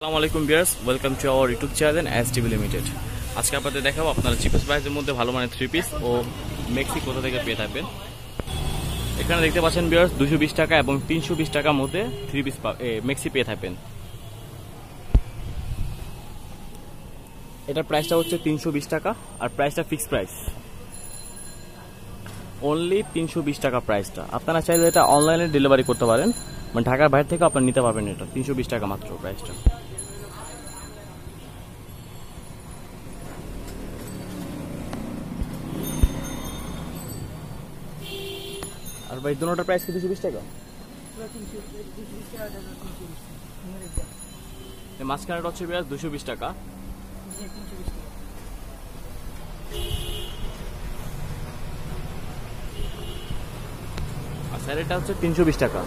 আসসালামু আলাইকুম viewers, welcome to our YouTube channel STV limited. আজকে আপনাদের দেখাবো আপনারা চিপেস্ট প্রাইসের মধ্যে ভালো মানের থ্রি পিস ও মেক্সি কোথা থেকে পেয়ে থাকবেন। এখানে দেখতে পাচ্ছেন ভিউয়ার্স 220 টাকা এবং 320 টাকার মধ্যে থ্রি পিস মেক্সি পেয়ে থাকবেন। এটার প্রাইসটা হচ্ছে 320 টাকা আর প্রাইসটা ফিক্সড প্রাইস, অনলি 320 টাকা প্রাইসটা। আপনারা চাইলে এটা অনলাইনে ডেলিভারি করতে পারেন, মানে ঢাকার বাইরে থেকে আপনারা নিতে পারবেন। এটা 320 টাকা মাত্র প্রাইসটা। আর ভাই দুটোটার প্রাইস কি 220 টাকা? মাঝখানেটা হচ্ছে 220 টাকা। আর স্যারেরটা হচ্ছে 320 টাকা।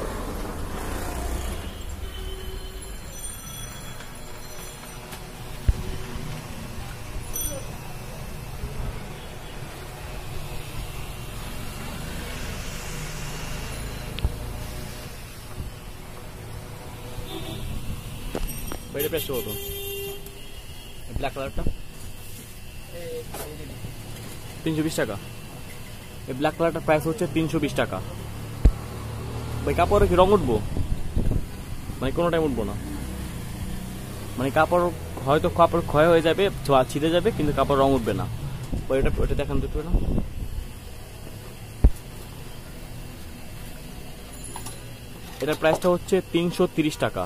বাইরে প্রাইস কত? ব্ল্যাক কালারটা 320 টাকা। এই ব্ল্যাক কালারটার প্রাইস হচ্ছে 320 টাকা। ভাই কাপড়ে কি রং উঠবো? মানে কোনো টাইম উঠবো না, মানে কাপড় হয়তো কাপড় ক্ষয় হয়ে যাবে, ছিঁড়ে যাবে, কিন্তু কাপড় রং উঠবে না। ওইটা দেখান তো না। এটার প্রাইসটা হচ্ছে 330 টাকা।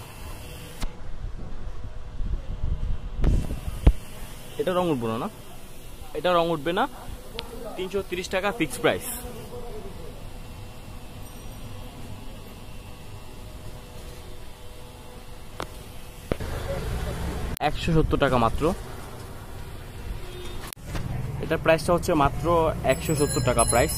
এটা রং উঠবো না, এটা রং উঠবে না। 330 টাকা ফিক্সড প্রাইস। $170 টাকা মাত্র। এটার প্রাইসটা হচ্ছে মাত্র 170 টাকা প্রাইস।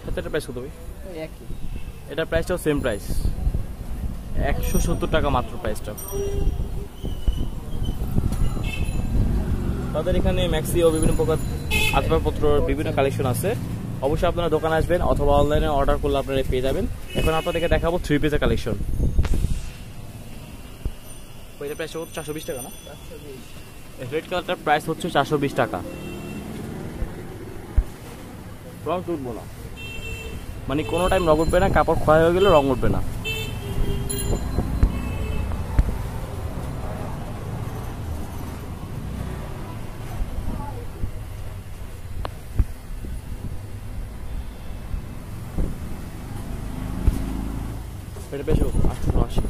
এটার প্রাইস কত ভাই? এটার প্রাইসটাও সেম প্রাইস, 170 টাকা মাত্র প্রাইসটা। তাদের এখানে ম্যাক্সি ও বিভিন্ন প্রকার আসবাবপত্র বিভিন্ন কালেকশন আছে। অবশ্যই আপনারা দোকানে আসবেন অথবা অনলাইনে অর্ডার করলে আপনারা পেয়ে যাবেন। এখন আপনাদেরকে দেখাবো থ্রি পিসের কালেকশন। এটার প্রাইস হচ্ছে 420 টাকা না? রেড কালারটার প্রাইস হচ্ছে 420 টাকা। রং উঠবো না, মানে কোনো টাইম রং উঠবে না, কাপড় ক্ষয় হয়ে গেলে রং উঠবে না। এটা বেশ 880।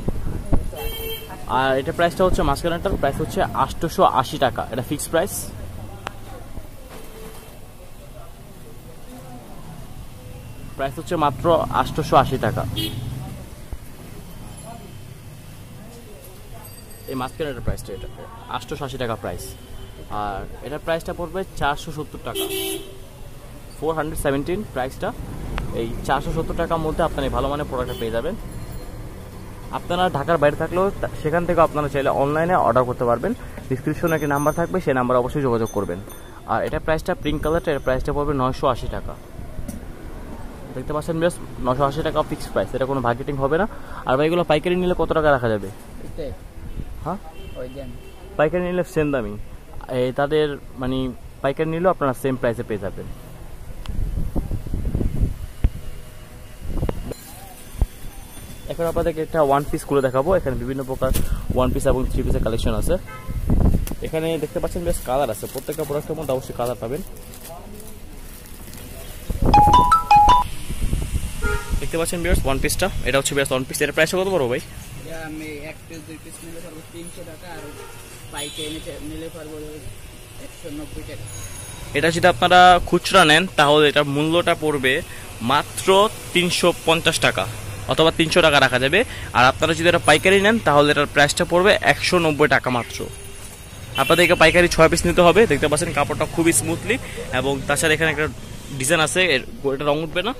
আর এটা প্রাইসটা হচ্ছে মাঝখানেরটার প্রাইস হচ্ছে 880 টাকা। এটা ফিক্সড প্রাইস। প্রাইস হচ্ছে মাত্র 880 টাকা। এই মাঝখানের প্রাইসটা এটা 880 টাকা প্রাইস। আর এটার প্রাইসটা পড়বে 470 টাকা, 417 প্রাইসটা। এই 470 টাকার মধ্যে আপনারা ভালো মানের প্রোডাক্টটা পেয়ে যাবেন। আপনারা ঢাকার বাইরে থাকলেও সেখান থেকে আপনারা চাইলে অনলাইনে অর্ডার করতে পারবেন। ডিসক্রিপশনে একটি নাম্বার থাকবে, সেই নাম্বারে অবশ্যই যোগাযোগ করবেন। আর এটা প্রাইসটা পিঙ্ক কালারটা, এর প্রাইসটা পড়বে 980 টাকা। দেখতে পাচ্ছেন বেশ 980 টাকা ফিক্সড প্রাইস। এটা কোনো মার্কেটিং হবে না। আর ভাই এগুলো পাইকারি নিলে কত টাকা রাখা যাবে? হ্যাঁ, পাইকারি নিলে সেম দামি। তাদের মানে পাইকারি নিলেও আপনারা সেম প্রাইসে পেয়ে যাবেন। এখন আপনাদেরকে একটা ওয়ান পিস খুলে দেখাবো। এখানে বিভিন্ন প্রকার ওয়ান পিস এবং থ্রি পিসের কালেকশন আছে। এখানে দেখতে পাচ্ছেন বেশ কালার আছে, প্রত্যেকটা প্রোডাক্টের মধ্যে অবশ্যই কালার পাবেন। দেখতে পাচ্ছেন ভিউয়ার্স ওয়ান পিসটা, এটা হচ্ছে বেশ ওয়ান পিস। এর প্রাইস কত বড় ভাই? আমি এক পিস দুই পিস নিলে পারবো 300 টাকা, আর পাইকারি নিলে পারবো 190 টাকা। এটা যদি আপনারা খুচরা নেন তাহলে এটার মূল্যটা পড়বে মাত্র 350 টাকা অথবা 300 টাকা রাখা যাবে। আর আপনারা যদি এটা পাইকারি নেন তাহলে এটার প্রাইসটা পড়বে 190 টাকা মাত্র। আপনাদেরকে পাইকারি 6 পিস নিতে হবে। দেখতে পাচ্ছেন কাপড়টা খুবই স্মুথলি, এবং তাছাড়া এখানে একটা ডিজাইন আছে, এটা রং উঠবে না।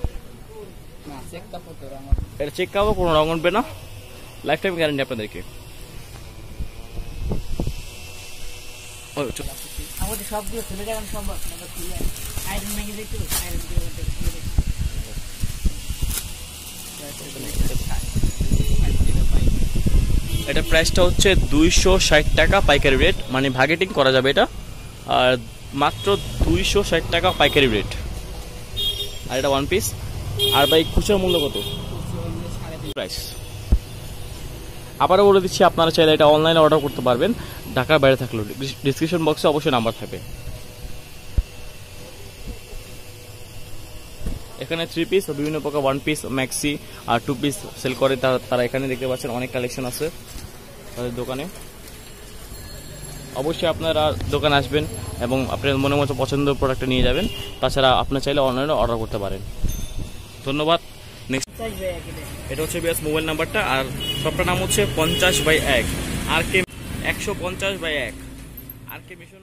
এটা চেক কাপড়, কোনো রং উঠবে না, লাইফ টাইম গ্যারান্টি আপনাদেরকে। আমাদের সবগুলো ফেলে যাবেন সম্ভব না, আয়রন ভেঙে দেখতে আয়রন এটা প্রাইসটা হচ্ছে 260 টাকা পাইকারি রেট, মানে ভাগেটিং করা যাবে এটা, আর মাত্র 260 টাকা পাইকারি রেট। আর এটা ওয়ান পিস। আর ভাই খুচরা মূল্য কত প্রাইস? আবারও বলে দিচ্ছি, আপনারা চাইলে এটা অনলাইনে অর্ডার করতে পারবেন ঢাকার বাইরে থাকলেও। ডিসক্রিপশন বক্সে অবশ্যই নাম্বার থাকবে। এখানে 3 পিস ও বিভিন্ন প্রকার 1 পিস, ম্যাক্সি আর 2 পিস সেল করে তারা এখানে দেখতে পাচ্ছেন অনেক কালেকশন আছে তাদের দোকানে। অবশ্যই আপনারা দোকানে আসবেন এবং আপনার মনের মতো পছন্দের প্রোডাক্টটা নিয়ে যাবেন। তাছাড়া আপনার চাইলে অনলাইনে অর্ডার করতে পারেন। ধন্যবাদ। নেক্সট এটা হচ্ছে বিএস মোবাইল নাম্বারটা, আর শপটার নাম হচ্ছে 50/1 RK 150/1 RK মিশন।